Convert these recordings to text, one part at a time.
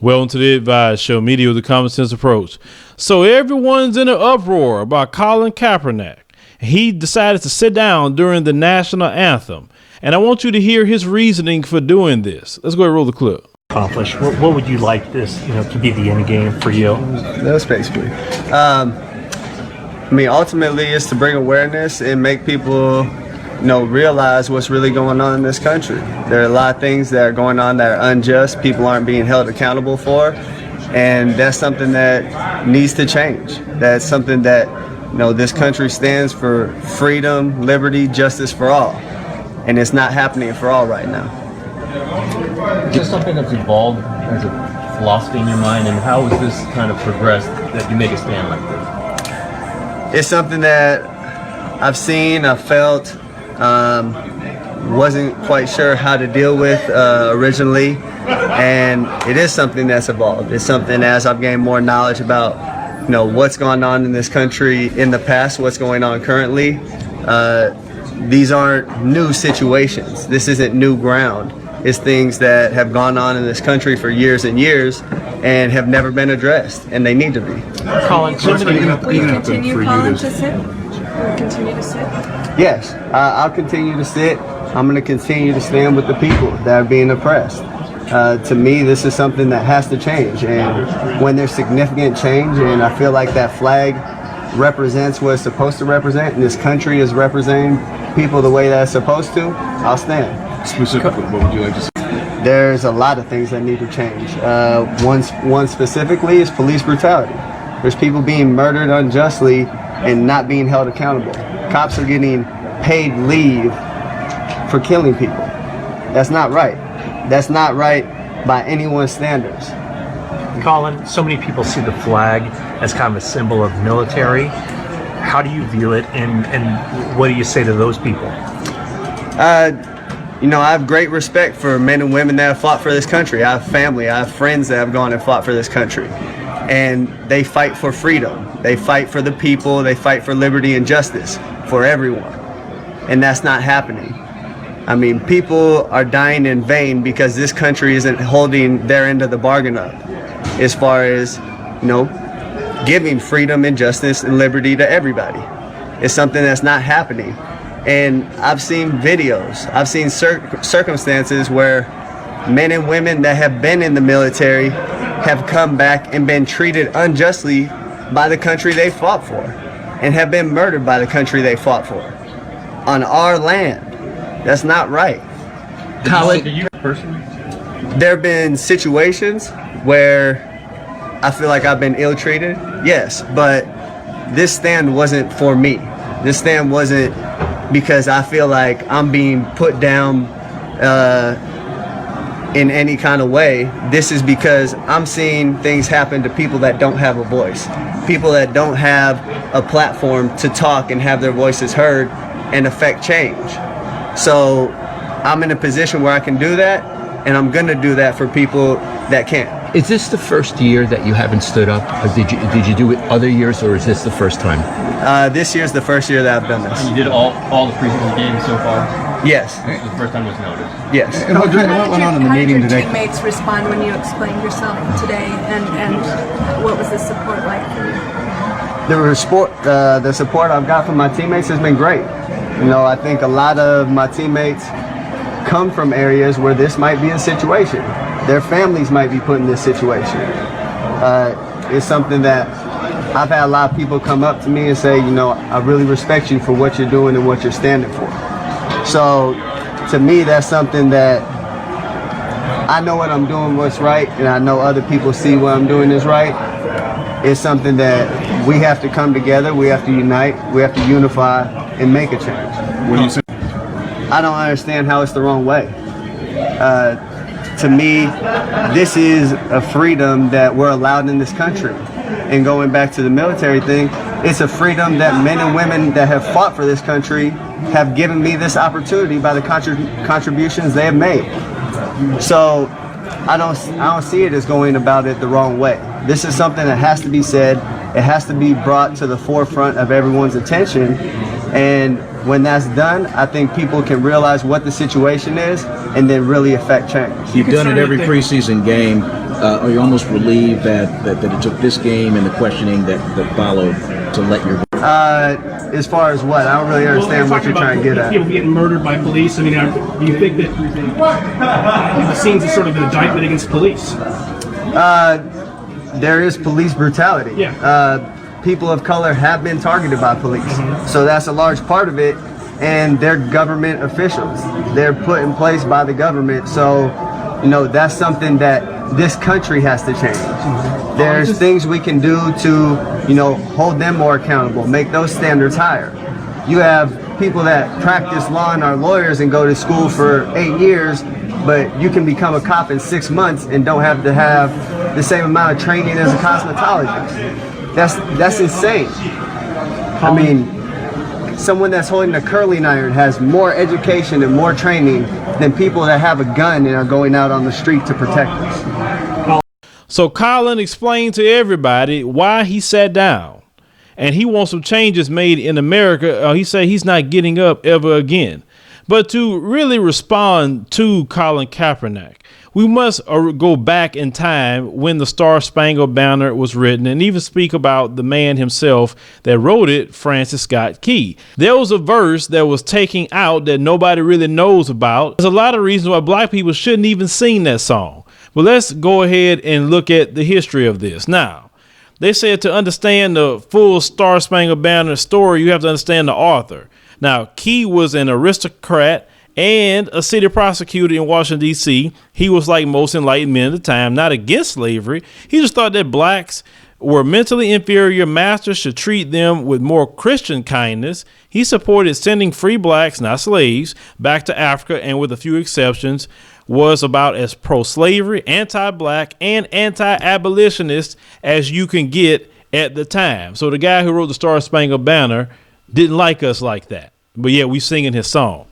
Welcome to the Advice Show, media with a common sense approach. So everyone's in an uproar about Colin Kaepernick. He decided to sit down during the national anthem. And I want you to hear his reasoning for doing this. Let's go ahead and roll the clip. Accomplish. What would you like this, to be the end game for you? That's basically. Ultimately, it's to bring awareness and make people, realize what's really going on in this country. There are a lot of things that are going on that are unjust. People aren't being held accountable for, and that's something that needs to change. That's something that, this country stands for: freedom, liberty, justice for all, and it's not happening for all right now. Is this something that's evolved as a philosophy in your mind, and how has this kind of progressed that you make a stand like this? It's something that I've seen, I've felt, wasn't quite sure how to deal with originally, and it is something that's evolved. It's something, as I've gained more knowledge about, what's going on in this country in the past, what's going on currently. These aren't new situations. This isn't new ground. It's things that have gone on in this country for years and years and have never been addressed, and they need to be. Colin, will you continue, Colin, to sit? Will you continue to sit? Yes, I'll continue to sit. I'm going to continue to stand with the people that are being oppressed. To me, this is something that has to change, and when there's significant change, and I feel like that flag represents what it's supposed to represent, and this country is representing people the way that it's supposed to, I'll stand. Specifically, what would you like to say? There's a lot of things that need to change. One specifically is police brutality. There's people being murdered unjustly and not being held accountable. Cops are getting paid leave for killing people. That's not right. That's not right by anyone's standards. Colin, so many people see the flag as kind of a symbol of military. How do you view it, and what do you say to those people? I have great respect for men and women that have fought for this country. I have family, I have friends that have gone and fought for this country. And they fight for freedom. They fight for the people. They fight for liberty and justice for everyone. And that's not happening. People are dying in vain because this country isn't holding their end of the bargain up as far as, giving freedom and justice and liberty to everybody. It's something that's not happening. And I've seen videos, I've seen circumstances where men and women that have been in the military have come back and been treated unjustly by the country they fought for, and have been murdered by the country they fought for on our land. That's not right. Colin, you personally? There have been situations where I feel like I've been ill-treated, yes, but this stand wasn't for me. This stand wasn't because I feel like I'm being put down in any kind of way. This is because I'm seeing things happen to people that don't have a voice, people that don't have a platform to talk and have their voices heard and affect change. So I'm in a position where I can do that, and I'm going to do that for people that can't. Is this the first year that you haven't stood up? Or did you do it other years, or is this the first time? This year's the first year that I've done this. And you did all the preseason games so far? Yes. This is the first time it was noticed? Yes. And what went on in the meeting today? How did your teammates respond when you explained yourself today, and what was the support like for you? The support I've got from my teammates has been great. I think a lot of my teammates come from areas where this might be a situation. Their families might be put in this situation. It's something that I've had a lot of people come up to me and say, I really respect you for what you're doing and what you're standing for. So to me, that's something that I know what I'm doing, what's right, and I know other people see what I'm doing is right. It's something that we have to come together, we have to unite, we have to unify and make a change. What do you say? I don't understand how it's the wrong way. To me, this is a freedom that we're allowed in this country. And going back to the military thing, it's a freedom that men and women that have fought for this country have given me this opportunity by the contributions they have made. So I don't see it as going about it the wrong way. This is something that has to be said. It has to be brought to the forefront of everyone's attention. And when that's done, I think people can realize what the situation is and then really affect change. You've done it every preseason game. are you almost relieved that it took this game and the questioning that followed to let your As far as what? I don't really understand what you're trying to get at. People getting murdered by police. I mean, do you think that the scenes is sort of an indictment against police? There is police brutality. Yeah. People of color have been targeted by police. So that's a large part of it. And they're government officials. They're put in place by the government. So, that's something that this country has to change. There's things we can do to, hold them more accountable, make those standards higher. You have people that practice law and are lawyers and go to school for 8 years, but you can become a cop in 6 months and don't have to have the same amount of training as a cosmetologist. That's insane. I mean, someone that's holding a curling iron has more education and more training than people that have a gun and are going out on the street to protect us. So Colin explained to everybody why he sat down, and he wants some changes made in America. He said he's not getting up ever again. But to really respond to Colin Kaepernick, we must go back in time when the Star-Spangled Banner was written and even speak about the man himself that wrote it, Francis Scott Key. There was a verse that was taken out that nobody really knows about. There's a lot of reasons why black people shouldn't even sing that song. But let's go ahead and look at the history of this. Now, they said to understand the full Star-Spangled Banner story, you have to understand the author. Now, Key was an aristocrat and a city prosecutor in Washington, D.C. He was like most enlightened men at the time, not against slavery. He just thought that blacks were mentally inferior. Masters should treat them with more Christian kindness. He supported sending free blacks, not slaves, back to Africa, and with a few exceptions, was about as pro-slavery, anti-black, and anti-abolitionist as you can get at the time. So the guy who wrote the Star-Spangled Banner didn't like us like that, but yet we singing his song.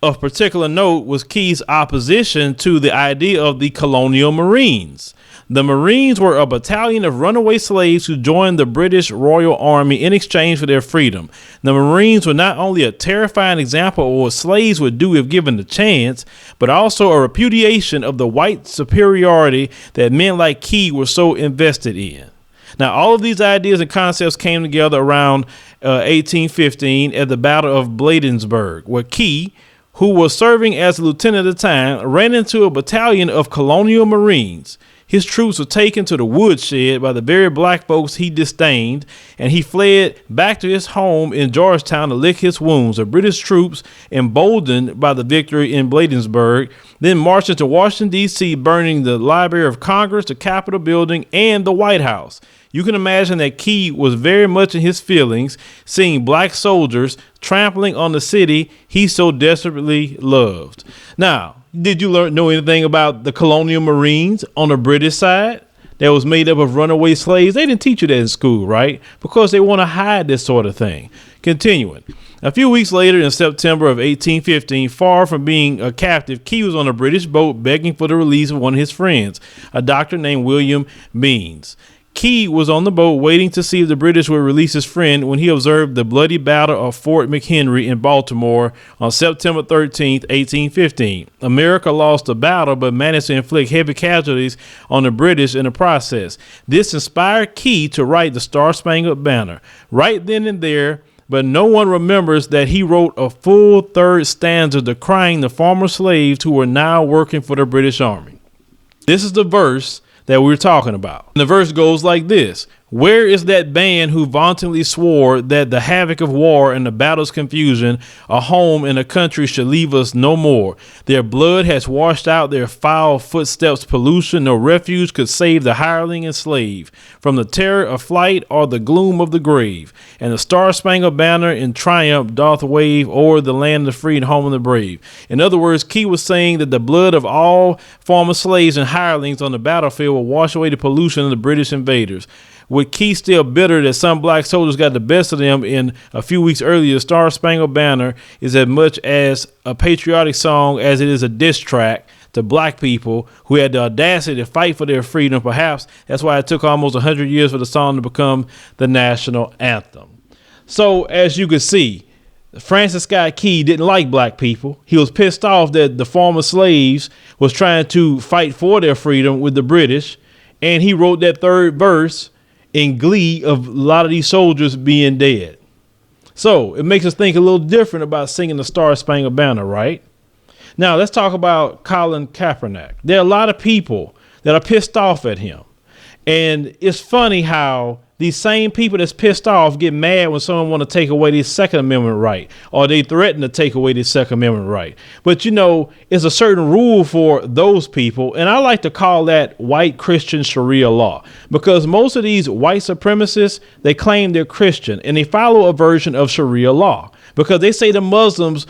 Of particular note was Key's opposition to the idea of the colonial Marines. The Marines were a battalion of runaway slaves who joined the British Royal Army in exchange for their freedom. The Marines were not only a terrifying example of what slaves would do if given the chance, but also a repudiation of the white superiority that men like Key were so invested in. Now, all of these ideas and concepts came together around 1815 at the Battle of Bladensburg, where Key, who was serving as a lieutenant at the time, ran into a battalion of colonial Marines. His troops were taken to the woodshed by the very black folks he disdained, and he fled back to his home in Georgetown to lick his wounds. The British troops, emboldened by the victory in Bladensburg, then marched into Washington, D.C., burning the Library of Congress, the Capitol building, and the White House. You can imagine that Key was very much in his feelings, seeing black soldiers trampling on the city he so desperately loved. Now, did you know anything about the colonial Marines on the British side that was made up of runaway slaves? They didn't teach you that in school, right? Because they want to hide this sort of thing. Continuing. A few weeks later, in September of 1815, far from being a captive, Key was on a British boat begging for the release of one of his friends, a doctor named William Beans. Key was on the boat waiting to see if the British would release his friend when he observed the bloody battle of Fort McHenry in Baltimore on September 13th, 1815. America lost the battle but managed to inflict heavy casualties on the British in the process. This inspired Key to write the Star-Spangled Banner right then and there, but no one remembers that he wrote a full third stanza decrying the former slaves who were now working for the British Army. This is the verse that we're talking about. And the verse goes like this: where is that band who vauntingly swore that the havoc of war and the battle's confusion, a home and a country should leave us no more? Their blood has washed out their foul footsteps' pollution. No refuge could save the hireling and slave from the terror of flight or the gloom of the grave. And the Star-Spangled Banner in triumph doth wave o'er the land of the free and home of the brave. In other words, Key was saying that the blood of all former slaves and hirelings on the battlefield will wash away the pollution of the British invaders. With Key still bitter that some black soldiers got the best of them in a few weeks earlier, the Star-Spangled Banner is as much as a patriotic song as it is a diss track to black people who had the audacity to fight for their freedom. Perhaps that's why it took almost 100 years for the song to become the national anthem. So as you can see, Francis Scott Key didn't like black people. He was pissed off that the former slaves was trying to fight for their freedom with the British. And he wrote that third verse in glee of a lot of these soldiers being dead. So it makes us think a little different about singing the Star-Spangled Banner, right? Now let's talk about Colin Kaepernick. There are a lot of people that are pissed off at him. And it's funny how these same people that's pissed off get mad when someone want to take away their Second Amendment right, or they threaten to take away their Second Amendment right. But, you know, it's a certain rule for those people. And I like to call that white Christian Sharia law, because most of these white supremacists, they claim they're Christian and they follow a version of Sharia law, because they say the Muslims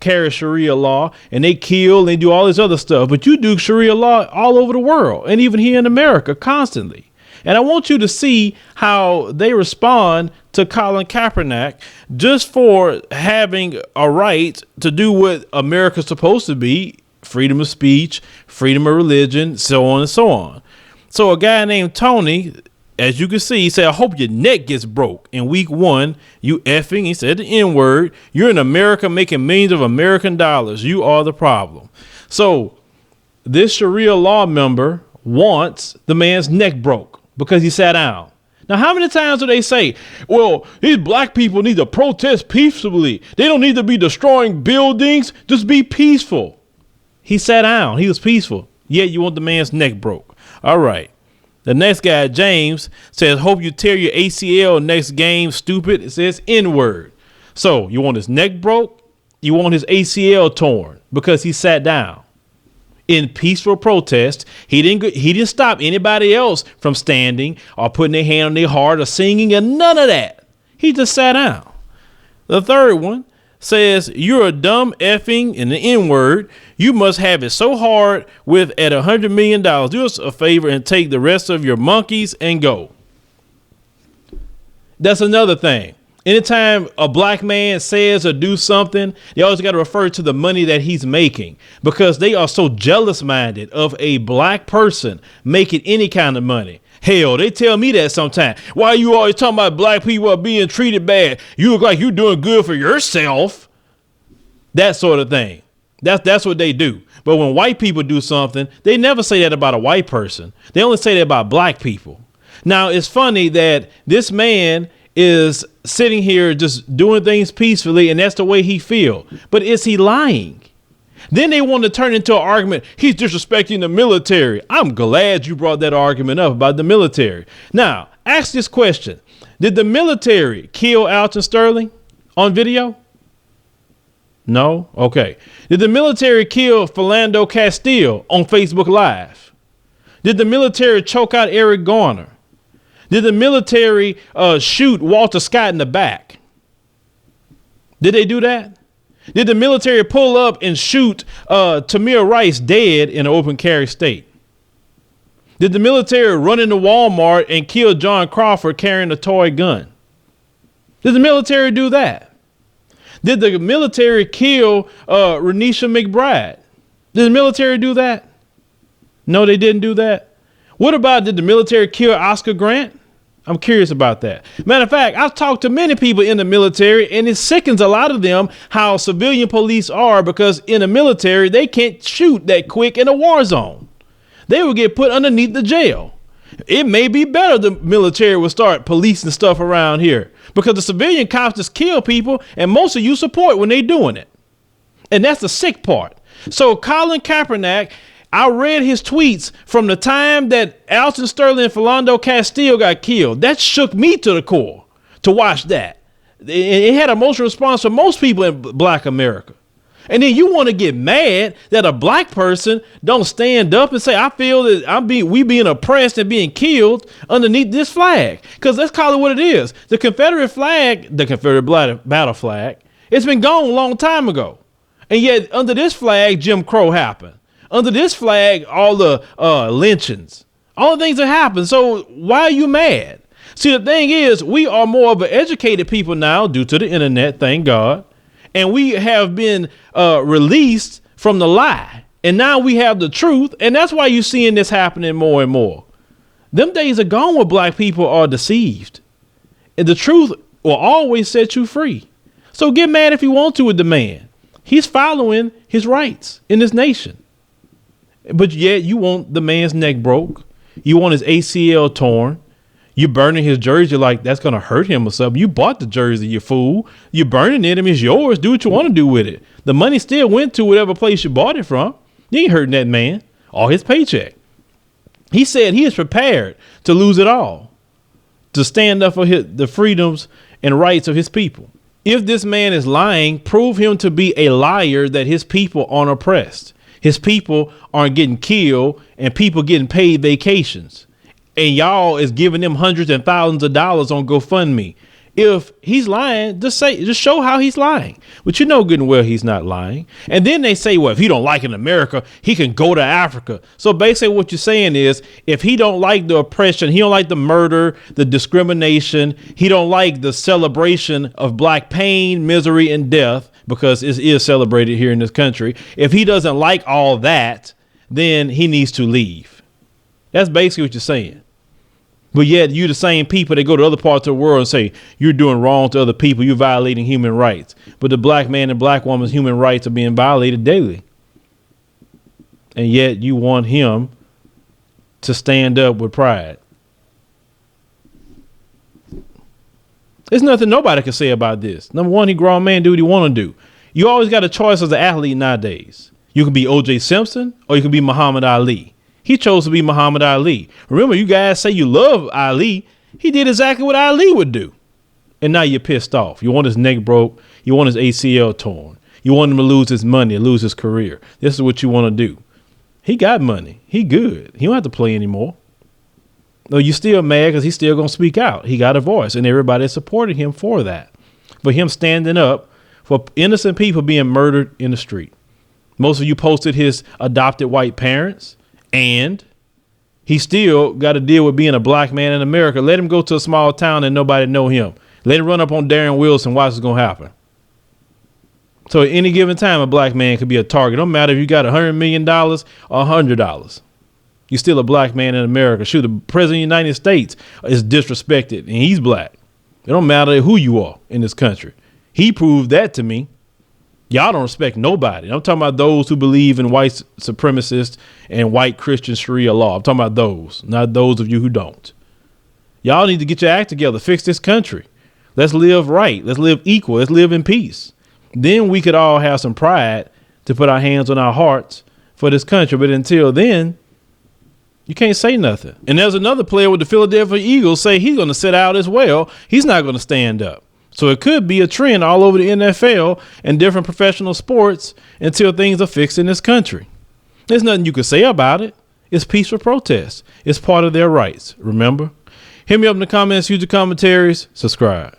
carry Sharia law and they kill and they do all this other stuff. But you do Sharia law all over the world and even here in America constantly. And I want you to see how they respond to Colin Kaepernick just for having a right to do what America's supposed to be: freedom of speech, freedom of religion, so on and so on. So a guy named Tony, as you can see, he said, "I hope your neck gets broke in week 1. You effing," he said the N-word. "You're in America making millions of American dollars. You are the problem." So this Sharia law member wants the man's neck broke because he sat down. Now, how many times do they say, well, these black people need to protest peacefully? They don't need to be destroying buildings. Just be peaceful. He sat down. He was peaceful. Yet you want the man's neck broke. All right. The next guy, James, says, "Hope you tear your ACL next game, stupid." It says N-word. So you want his neck broke? You want his ACL torn because he sat down in peaceful protest. He didn't stop anybody else from standing or putting their hand on their heart or singing, and none of that. He just sat down. The third one says, "You're a dumb effing," in the N-word. "You must have it so hard with at $100 million. Do us a favor and take the rest of your monkeys and go." That's another thing. Anytime a black man says or do something, they always got to refer to the money that he's making, because they are so jealous minded of a black person making any kind of money. Hell, they tell me that sometimes. "Why are you always talking about black people are being treated bad? You look like you're doing good for yourself." That sort of thing. That's what they do. But when white people do something, they never say that about a white person. They only say that about black people. Now, it's funny that this man is sitting here just doing things peacefully, and that's the way he feel. But is he lying? Then they want to turn into an argument. He's disrespecting the military. I'm glad you brought that argument up about the military. Now, ask this question. Did the military kill Alton Sterling on video? No? Okay. Did the military kill Philando Castile on Facebook Live? Did the military choke out Eric Garner? Did the military shoot Walter Scott in the back? Did they do that? Did the military pull up and shoot Tamir Rice dead in an open carry state? Did the military run into Walmart and kill John Crawford carrying a toy gun? Did the military do that? Did the military kill Renisha McBride? Did the military do that? No, they didn't do that. What about, did the military kill Oscar Grant? I'm curious about that. Matter of fact, I've talked to many people in the military, and it sickens a lot of them how civilian police are, because in the military, they can't shoot that quick in a war zone. They will get put underneath the jail. It may be better the military will start policing stuff around here, because the civilian cops just kill people, and most of you support when they doing it. And that's the sick part. So Colin Kaepernick, I read his tweets from the time that Alton Sterling and Philando Castile got killed. That shook me to the core to watch that. It had emotional response from most people in black America. And then you want to get mad that a black person don't stand up and say, "I feel that we being oppressed and being killed underneath this flag." Because let's call it what it is. The Confederate flag, the Confederate battle flag, it's been gone a long time ago. And yet under this flag, Jim Crow happened. Under this flag, all the lynchings, all the things that happen. So why are you mad? See, the thing is, we are more of an educated people now due to the internet, thank God. And we have been released from the lie. And now we have the truth. And that's why you're seeing this happening more and more. Them days are gone where black people are deceived. And the truth will always set you free. So get mad if you want to with the man. He's following his rights in this nation. But yet you want the man's neck broke. You want his ACL torn. You're burning his jersey like that's going to hurt him or something. You bought the jersey, you fool. You're burning it. I mean, it's yours. Do what you want to do with it. The money still went to whatever place you bought it from. You ain't hurting that man or his paycheck. He said he is prepared to lose it all to stand up for the freedoms and rights of his people. If this man is lying, prove him to be a liar that his people aren't oppressed. His people aren't getting killed and people getting paid vacations. And y'all is giving them hundreds and thousands of dollars on GoFundMe. If he's lying, just show how he's lying. But you know good and well he's not lying. And then they say, well, if he don't like in America, he can go to Africa. So basically what you're saying is if he don't like the oppression, he don't like the murder, the discrimination, he don't like the celebration of black pain, misery, and death, because it is celebrated here in this country. If he doesn't like all that, then he needs to leave. That's basically what you're saying. But yet you the same people that go to other parts of the world and say you're doing wrong to other people. You're violating human rights. But the black man and black woman's human rights are being violated daily. And yet you want him to stand up with pride. There's nothing nobody can say about this. Number one, he grown man, do what he want to do. You always got a choice as an athlete nowadays. You can be O.J. Simpson or you can be Muhammad Ali. He chose to be Muhammad Ali. Remember, you guys say you love Ali. He did exactly what Ali would do. And now you're pissed off. You want his neck broke. You want his ACL torn. You want him to lose his money, lose his career. This is what you want to do. He got money. He good. He don't have to play anymore. No, you still mad because he's still going to speak out. He got a voice and everybody supported him for that. For him standing up for innocent people being murdered in the street. Most of you posted his adopted white parents. And he still got to deal with being a black man in America. Let him go to a small town and nobody know him. Let him run up on Darren Wilson. Watch what's going to happen. So at any given time, a black man could be a target. Don't matter if you got $100 million or $100. You're still a black man in America. Shoot, the president of the United States is disrespected and he's black. It don't matter who you are in this country. He proved that to me. Y'all don't respect nobody. I'm talking about those who believe in white supremacists and white Christian Sharia law. I'm talking about those, not those of you who don't. Y'all need to get your act together. Fix this country. Let's live right. Let's live equal. Let's live in peace. Then we could all have some pride to put our hands on our hearts for this country. But until then, you can't say nothing. And there's another player with the Philadelphia Eagles say he's going to sit out as well. He's not going to stand up. So it could be a trend all over the NFL and different professional sports until things are fixed in this country. There's nothing you can say about it. It's peaceful protest. It's part of their rights. Remember? Hit me up in the comments, use the commentaries, subscribe.